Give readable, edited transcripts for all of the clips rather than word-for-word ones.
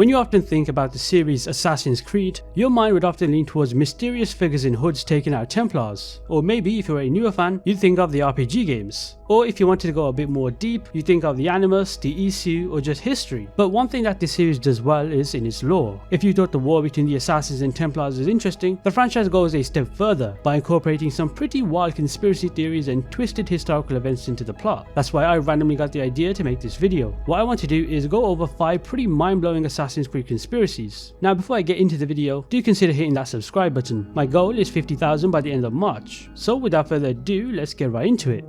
When you often think about the series Assassin's Creed, your mind would often lean towards mysterious figures in hoods taking out Templars, or maybe if you're a newer fan, you'd think of the RPG games. Or if you wanted to go a bit more deep, you think of the animus, the ezio, or just history. But one thing that this series does well is in its lore. If you thought the war between the Assassins and Templars is interesting, the franchise goes a step further by incorporating some pretty wild conspiracy theories and twisted historical events into the plot. That's why I randomly got the idea to make this video. What I want to do is go over 5 pretty mind-blowing Assassin's Creed conspiracies. Now before I get into the video, do consider hitting that subscribe button. My goal is 50,000 by the end of March. So without further ado, let's get right into it.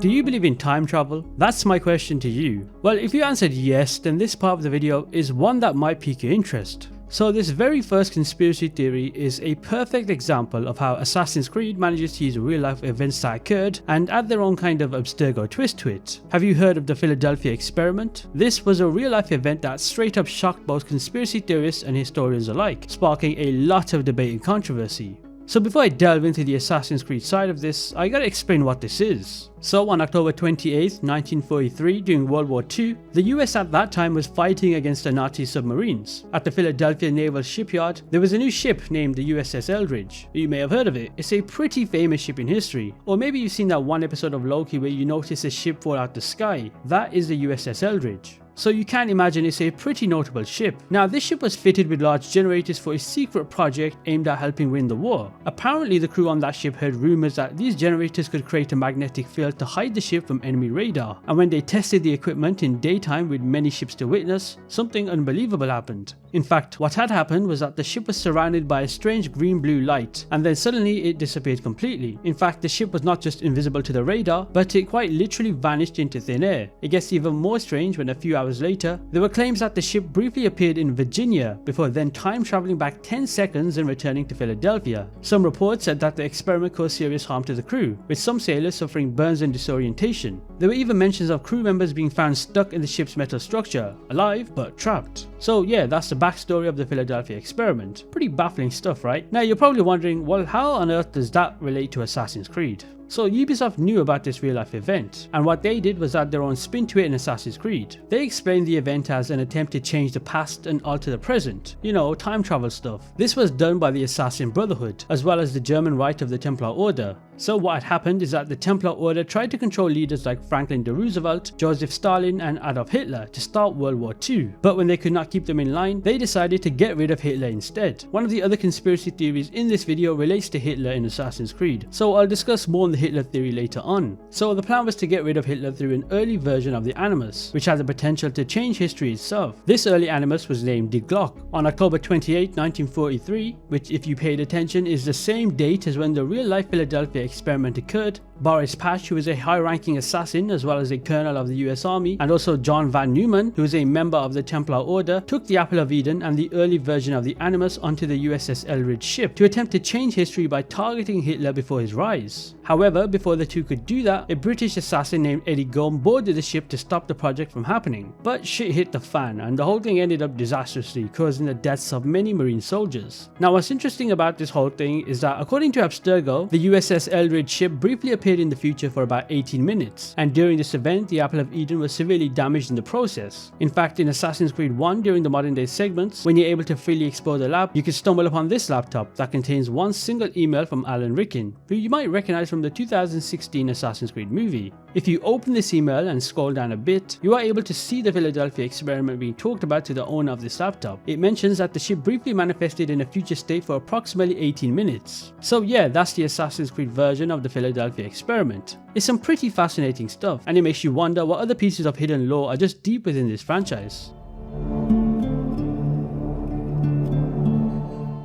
Do you believe in time travel? That's my question to you. Well, if you answered yes, then this part of the video is one that might pique your interest. So this very first conspiracy theory is a perfect example of how Assassin's Creed manages to use real life events that occurred and add their own kind of abstergo twist to it. Have you heard of the Philadelphia experiment? This was a real life event that straight up shocked both conspiracy theorists and historians alike, sparking a lot of debate and controversy. So before I delve into the Assassin's Creed side of this, I gotta explain what this is. So on October 28th, 1943, during World War II, the US at that time was fighting against the Nazi submarines. At the Philadelphia Naval Shipyard, there was a new ship named the USS Eldridge. You may have heard of it. It's a pretty famous ship in history. Or maybe you've seen that one episode of Loki where you notice a ship fall out the sky. That is the USS Eldridge. So you can imagine it's a pretty notable ship. Now this ship was fitted with large generators for a secret project aimed at helping win the war. Apparently the crew on that ship heard rumours that these generators could create a magnetic field to hide the ship from enemy radar, and when they tested the equipment in daytime with many ships to witness, something unbelievable happened. In fact, what had happened was that the ship was surrounded by a strange green-blue light, and then suddenly it disappeared completely. In fact, the ship was not just invisible to the radar, but it quite literally vanished into thin air. It gets even more strange when a few hours later, there were claims that the ship briefly appeared in Virginia before then time traveling back 10 seconds and returning to Philadelphia. Some reports said that the experiment caused serious harm to the crew, with some sailors suffering burns and disorientation. There were even mentions of crew members being found stuck in the ship's metal structure, alive but trapped. So yeah, that's the backstory of the Philadelphia experiment. Pretty baffling stuff, right? Now you're probably wondering, well, how on earth does that relate to Assassin's Creed? So Ubisoft knew about this real life event, and what they did was add their own spin to it in Assassin's Creed. They explained the event as an attempt to change the past and alter the present. You know, time travel stuff. This was done by the Assassin Brotherhood, as well as the German right of the Templar Order. So what had happened is that the Templar Order tried to control leaders like Franklin D. Roosevelt, Joseph Stalin and Adolf Hitler to start World War II. But when they could not keep them in line, they decided to get rid of Hitler instead. One of the other conspiracy theories in this video relates to Hitler in Assassin's Creed, so I'll discuss more on the Hitler theory later on. So the plan was to get rid of Hitler through an early version of the animus, which had the potential to change history itself. This early animus was named Die Glock. On October 28, 1943, which if you paid attention is the same date as when the real life Philadelphia experiment occurred, Boris Pash, who is a high-ranking assassin as well as a colonel of the US Army, and also John Van Neumann, who is a member of the Templar Order, took the Apple of Eden and the early version of the animus onto the USS Eldridge ship to attempt to change history by targeting Hitler before his rise. However, before the two could do that, a British assassin named Eddie Gome boarded the ship to stop the project from happening. But shit hit the fan and the whole thing ended up disastrously, causing the deaths of many Marine soldiers. Now what's interesting about this whole thing is that according to Abstergo, the USS Eldridge ship briefly appeared in the future for about 18 minutes, and during this event the Apple of Eden was severely damaged in the process. In fact, in Assassin's Creed 1 during the modern day segments, when you're able to freely explore the lab, you can stumble upon this laptop that contains one single email from Alan Rickman, who you might recognize from the 2016 Assassin's Creed movie. If you open this email and scroll down a bit, you are able to see the Philadelphia experiment being talked about to the owner of this laptop. It mentions that the ship briefly manifested in a future state for approximately 18 minutes. So yeah, that's the Assassin's Creed version of the Philadelphia experiment. It's some pretty fascinating stuff, and it makes you wonder what other pieces of hidden lore are just deep within this franchise.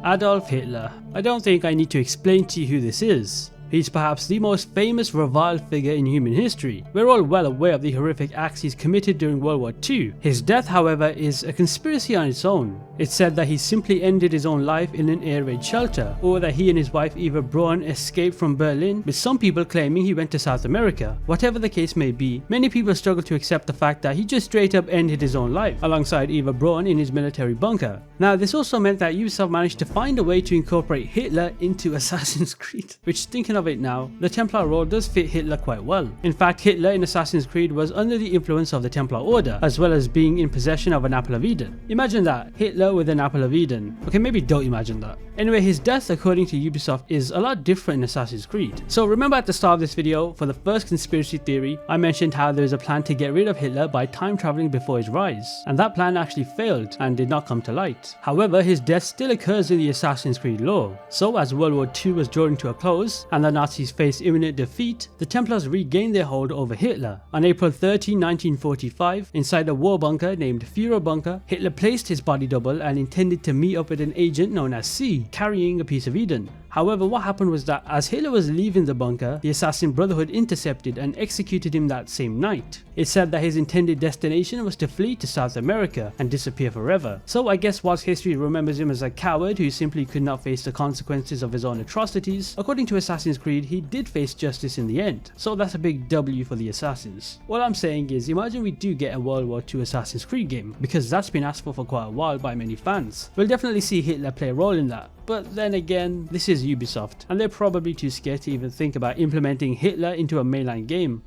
Adolf Hitler. I don't think I need to explain to you who this is. He's perhaps the most famous reviled figure in human history. We're all well aware of the horrific acts he's committed during World War II. His death, however, is a conspiracy on its own. It's said that he simply ended his own life in an air raid shelter, or that he and his wife Eva Braun escaped from Berlin, with some people claiming he went to South America. Whatever the case may be, many people struggle to accept the fact that he just straight up ended his own life, alongside Eva Braun in his military bunker. Now this also meant that Ubisoft managed to find a way to incorporate Hitler into Assassin's Creed, which, thinking of it now, the Templar role does fit Hitler quite well. In fact, Hitler in Assassin's Creed was under the influence of the Templar Order, as well as being in possession of an Apple of Eden. Imagine that, Hitler with an Apple of Eden. Okay, maybe don't imagine that. Anyway, his death, according to Ubisoft, is a lot different in Assassin's Creed. So remember at the start of this video, for the first conspiracy theory, I mentioned how there is a plan to get rid of Hitler by time traveling before his rise, and that plan actually failed and did not come to light. However, his death still occurs in the Assassin's Creed lore. So as World War II was drawing to a close and the Nazis faced imminent defeat, the Templars regained their hold over Hitler. On April 13, 1945, inside a war bunker named Führer Bunker, Hitler placed his body double and intended to meet up with an agent known as C, carrying a piece of Eden. However, what happened was that as Hitler was leaving the bunker, the Assassin Brotherhood intercepted and executed him that same night. It said that his intended destination was to flee to South America and disappear forever. So I guess whilst history remembers him as a coward who simply could not face the consequences of his own atrocities, according to Assassin's Creed, he did face justice in the end. So that's a big W for the Assassins. What I'm saying is, imagine we do get a World War II Assassin's Creed game, because that's been asked for quite a while by many fans. We'll definitely see Hitler play a role in that. But then again, this is Ubisoft, and they're probably too scared to even think about implementing Hitler into a mainline game.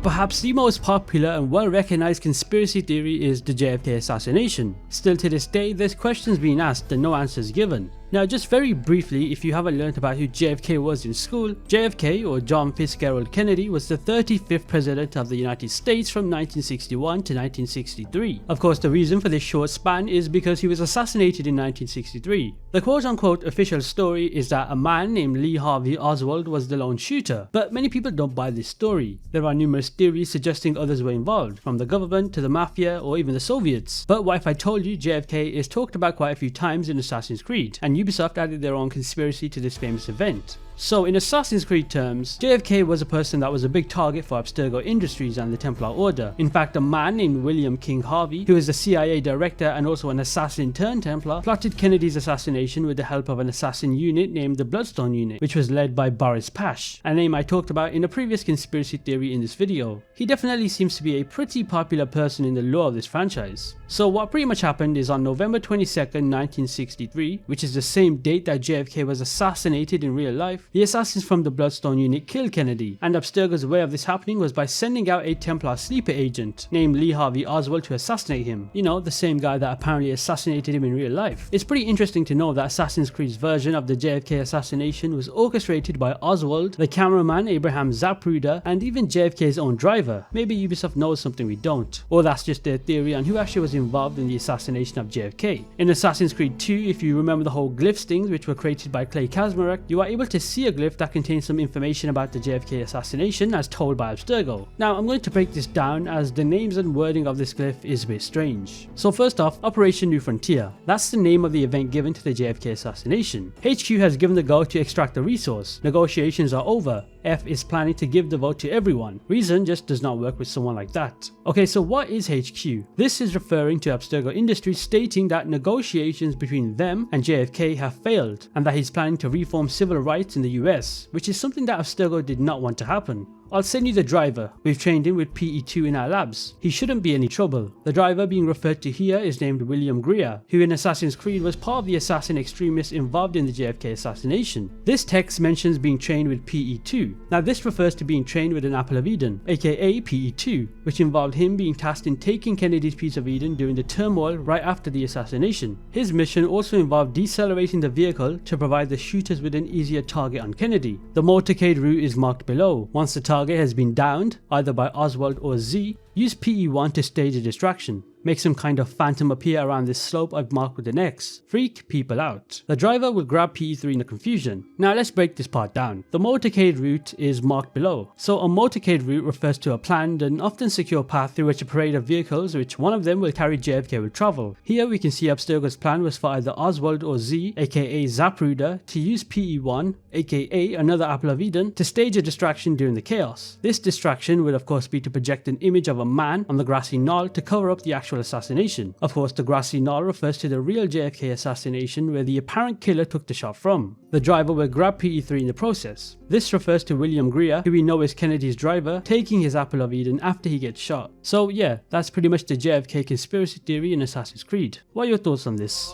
Perhaps the most popular and well recognized conspiracy theory is the JFK assassination. Still to this day, there's questions being asked and no answers given. Now just very briefly, if you haven't learned about who JFK was in school, JFK, or John Fitzgerald Kennedy, was the 35th president of the United States from 1961 to 1963. Of course, the reason for this short span is because he was assassinated in 1963. The quote-unquote official story is that a man named Lee Harvey Oswald was the lone shooter, but many people don't buy this story. There are numerous theories suggesting others were involved, from the government to the mafia or even the Soviets. But what if I told you JFK is talked about quite a few times in Assassin's Creed, and Ubisoft added their own conspiracy to this famous event? So in Assassin's Creed terms, JFK was a person that was a big target for Abstergo Industries and the Templar Order. In fact, a man named William King Harvey, who is a CIA director and also an assassin turned Templar, plotted Kennedy's assassination with the help of an assassin unit named the Bloodstone Unit, which was led by Boris Pash, a name I talked about in a previous conspiracy theory in this video. He definitely seems to be a pretty popular person in the lore of this franchise. So what pretty much happened is on November 22nd, 1963, which is the same date that JFK was assassinated in real life, the assassins from the Bloodstone Unit killed Kennedy, and Abstergo's way of this happening was by sending out a Templar sleeper agent named Lee Harvey Oswald to assassinate him. You know, the same guy that apparently assassinated him in real life. It's pretty interesting to know that Assassin's Creed's version of the JFK assassination was orchestrated by Oswald, the cameraman Abraham Zapruder, and even JFK's own driver. Maybe Ubisoft knows something we don't, or that's just their theory on who actually was involved in the assassination of JFK. In Assassin's Creed 2, if you remember the whole glyph stings which were created by Clay Kazmarek, you are able to see a glyph that contains some information about the JFK assassination as told by Abstergo. Now I'm going to break this down as the names and wording of this glyph is a bit strange. So first off, Operation New Frontier. That's the name of the event given to the JFK assassination. HQ has given the go to extract the resource. Negotiations are over. F is planning to give the vote to everyone. Reason just does not work with someone like that. Okay, so what is HQ? This is referring to Abstergo Industries stating that negotiations between them and JFK have failed, and that he's planning to reform civil rights in the US, which is something that Abstergo did not want to happen. I'll send you the driver. We've trained him with PE2 in our labs. He shouldn't be any trouble. The driver being referred to here is named William Greer, who in Assassin's Creed was part of the assassin extremists involved in the JFK assassination. This text mentions being trained with PE2. Now this refers to being trained with an Apple of Eden, aka PE2, which involved him being tasked in taking Kennedy's piece of Eden during the turmoil right after the assassination. His mission also involved decelerating the vehicle to provide the shooters with an easier target on Kennedy. The motorcade route is marked below. Once the target has been downed, either by Oswald or Z, use PE1 to stage a distraction. Make some kind of phantom appear around this slope I've marked with an X. Freak people out. The driver will grab PE3 in the confusion. Now let's break this part down. The motorcade route is marked below. So a motorcade route refers to a planned and often secure path through which a parade of vehicles, which one of them will carry JFK, will travel. Here we can see Abstergo's plan was for either Oswald or Z, aka Zapruder, to use PE1, aka another Apple of Eden, to stage a distraction during the chaos. This distraction would of course be to project an image of a man on the grassy knoll to cover up the actual assassination. Of course, the grassy knoll refers to the real JFK assassination where the apparent killer took the shot from. The driver will grab PE3 in the process. This refers to William Greer, who we know is Kennedy's driver, taking his Apple of Eden after he gets shot. So yeah, that's pretty much the JFK conspiracy theory in Assassin's Creed. What are your thoughts on this?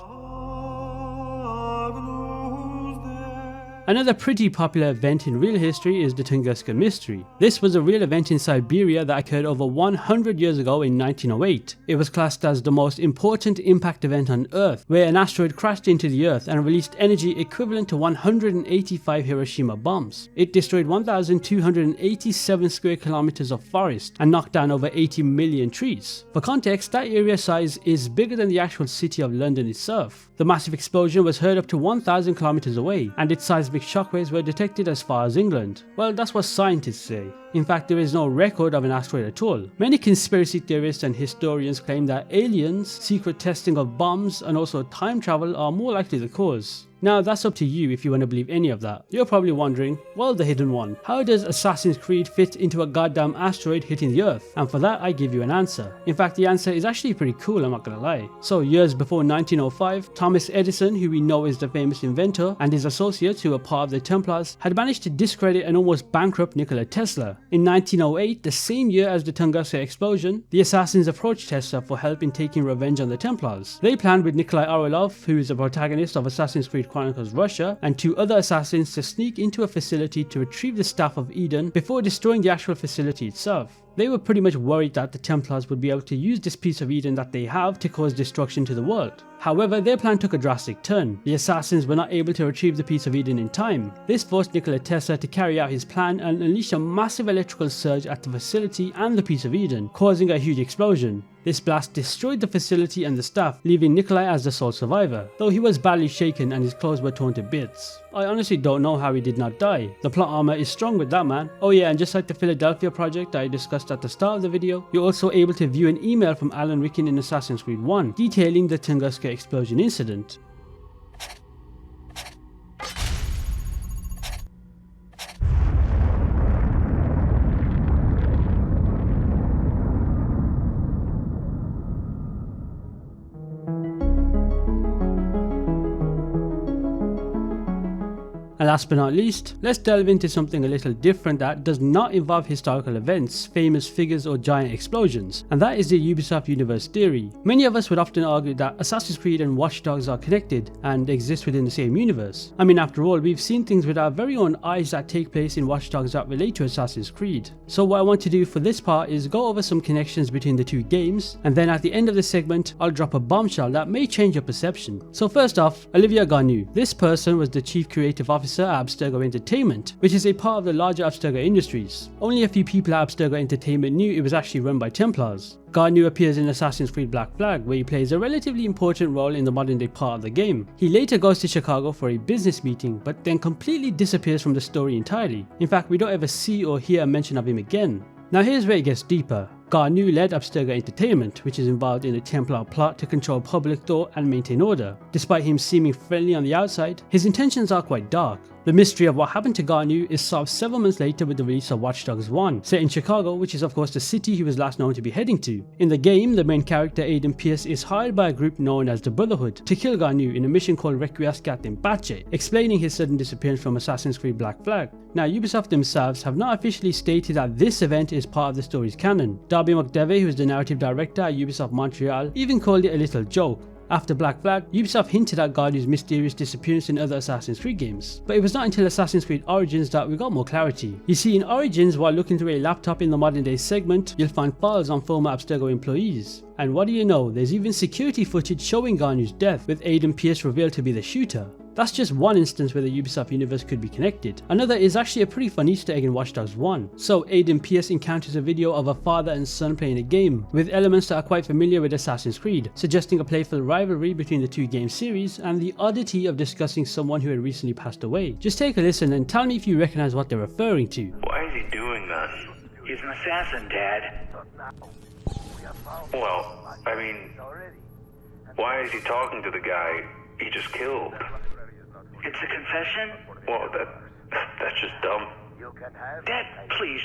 Another pretty popular event in real history is the Tunguska Mystery. This was a real event in Siberia that occurred over 100 years ago in 1908. It was classed as the most important impact event on Earth, where an asteroid crashed into the Earth and released energy equivalent to 185 Hiroshima bombs. It destroyed 1,287 square kilometers of forest and knocked down over 80 million trees. For context, that area size is bigger than the actual city of London itself. The massive explosion was heard up to 1,000 kilometers away, and its seismic shockwaves were detected as far as England. Well, that's what scientists say. In fact, there is no record of an asteroid at all. Many conspiracy theorists and historians claim that aliens, secret testing of bombs, and also time travel are more likely the cause. Now that's up to you if you want to believe any of that. You're probably wondering, well, the hidden one, how does Assassin's Creed fit into a goddamn asteroid hitting the Earth? And for that I give you an answer. In fact, the answer is actually pretty cool, I'm not gonna lie. So years before 1905, Thomas Edison, who we know is the famous inventor, and his associates who were part of the Templars, had managed to discredit and almost bankrupt Nikola Tesla. In 1908, the same year as the Tunguska explosion, the assassins approached Tesla for help in taking revenge on the Templars. They planned with Nikolai Orlov, who is the protagonist of Assassin's Creed Chronicles Russia, and 2 other assassins to sneak into a facility to retrieve the Staff of Eden before destroying the actual facility itself. They were pretty much worried that the Templars would be able to use this piece of Eden that they have to cause destruction to the world. However, their plan took a drastic turn. The assassins were not able to retrieve the piece of Eden in time. This forced Nikola Tesla to carry out his plan and unleash a massive electrical surge at the facility and the piece of Eden, causing a huge explosion. This blast destroyed the facility and the staff, leaving Nikolai as the sole survivor, though he was badly shaken and his clothes were torn to bits. I honestly don't know how he did not die. The plot armor is strong with that man. Oh yeah, and just like the Philadelphia project I discussed at the start of the video, you're also able to view an email from Alan Rickman in Assassin's Creed 1 detailing the Tunguska explosion incident. And last but not least, let's delve into something a little different that does not involve historical events, famous figures or giant explosions, and that is the Ubisoft Universe theory. Many of us would often argue that Assassin's Creed and Watch Dogs are connected and exist within the same universe. I mean, after all, we've seen things with our very own eyes that take place in Watch Dogs that relate to Assassin's Creed. So what I want to do for this part is go over some connections between the 2 games, and then at the end of the segment, I'll drop a bombshell that may change your perception. So first off, Olivier Garnou. This person was the chief creative officer at Abstergo Entertainment, which is a part of the larger Abstergo Industries. Only a few people at Abstergo Entertainment knew it was actually run by Templars. Garnou appears in Assassin's Creed Black Flag, where he plays a relatively important role in the modern day part of the game. He later goes to Chicago for a business meeting, but then completely disappears from the story entirely. In fact, we don't ever see or hear a mention of him again. Now here's where it gets deeper. Garnou led Abstergo Entertainment, which is involved in the Templar plot to control public thought and maintain order. Despite him seeming friendly on the outside, his intentions are quite dark. The mystery of what happened to Garnou is solved several months later with the release of Watch Dogs 1, set in Chicago, which is of course the city he was last known to be heading to. In the game, the main character Aiden Pierce is hired by a group known as the Brotherhood to kill Garnou in a mission called Requiescat in Pace, explaining his sudden disappearance from Assassin's Creed Black Flag. Now, Ubisoft themselves have not officially stated that this event is part of the story's canon. Darby McDevie, who is the narrative director at Ubisoft Montreal, even called it a little joke. After Black Flag, Ubisoft hinted at Garnou's mysterious disappearance in other Assassin's Creed games, but it was not until Assassin's Creed Origins that we got more clarity. You see, in Origins, while looking through a laptop in the modern day segment, you'll find files on former Abstergo employees. And what do you know, there's even security footage showing Garnou's death, with Aiden Pierce revealed to be the shooter. That's just one instance where the Ubisoft universe could be connected. Another is actually a pretty fun Easter egg in Watch Dogs 1. So Aiden Pierce encounters a video of a father and son playing a game, with elements that are quite familiar with Assassin's Creed, suggesting a playful rivalry between the 2 game series and the oddity of discussing someone who had recently passed away. Just take a listen and tell me if you recognize what they're referring to. Why is he doing that? He's an assassin, Dad. Well, I mean, why is he talking to the guy he just killed? It's a confession? Well, that's just dumb. Dad, please.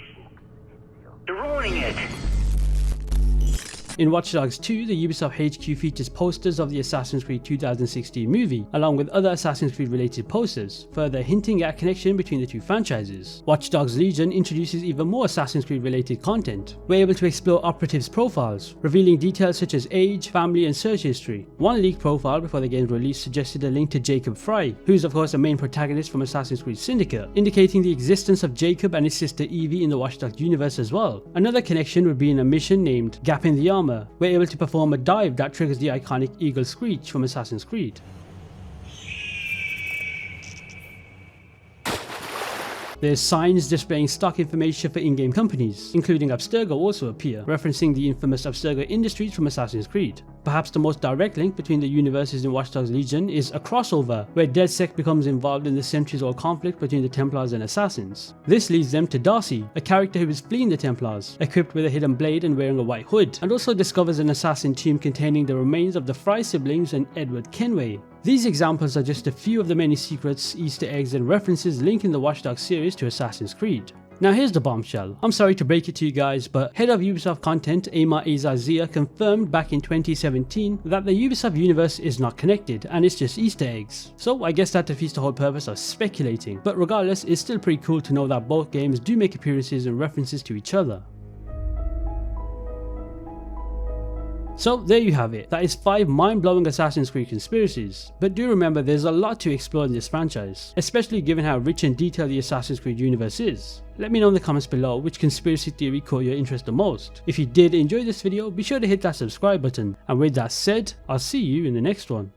You're ruining it. In Watch Dogs 2, the Ubisoft HQ features posters of the Assassin's Creed 2016 movie, along with other Assassin's Creed related posters, further hinting at a connection between the two franchises. Watch Dogs Legion introduces even more Assassin's Creed related content. We're able to explore operatives' profiles, revealing details such as age, family and search history. One leaked profile before the game's release suggested a link to Jacob Frye, who is of course the main protagonist from Assassin's Creed Syndicate, indicating the existence of Jacob and his sister Evie in the Watch Dogs universe as well. Another connection would be in a mission named Gap in the Armor. We're able to perform a dive that triggers the iconic Eagle Screech from Assassin's Creed. There's signs displaying stock information for in-game companies, including Abstergo also appear, referencing the infamous Abstergo Industries from Assassin's Creed. Perhaps the most direct link between the universes in Watch Dogs Legion is a crossover, where DedSec becomes involved in the centuries-old conflict between the Templars and Assassins. This leads them to Darcy, a character who is fleeing the Templars, equipped with a hidden blade and wearing a white hood, and also discovers an assassin tomb containing the remains of the Fry siblings and Edward Kenway. These examples are just a few of the many secrets, Easter eggs and references linking the Watch Dogs series to Assassin's Creed. Now here's the bombshell. I'm sorry to break it to you guys, but head of Ubisoft content Aymar Ezazia confirmed back in 2017 that the Ubisoft Universe is not connected and it's just Easter eggs. So I guess that defeats the whole purpose of speculating, but regardless, it's still pretty cool to know that both games do make appearances and references to each other. So there you have it, that is 5 mind-blowing Assassin's Creed conspiracies. But do remember there's a lot to explore in this franchise, especially given how rich and detailed the Assassin's Creed universe is. Let me know in the comments below which conspiracy theory caught your interest the most. If you did enjoy this video, be sure to hit that subscribe button, and with that said, I'll see you in the next one.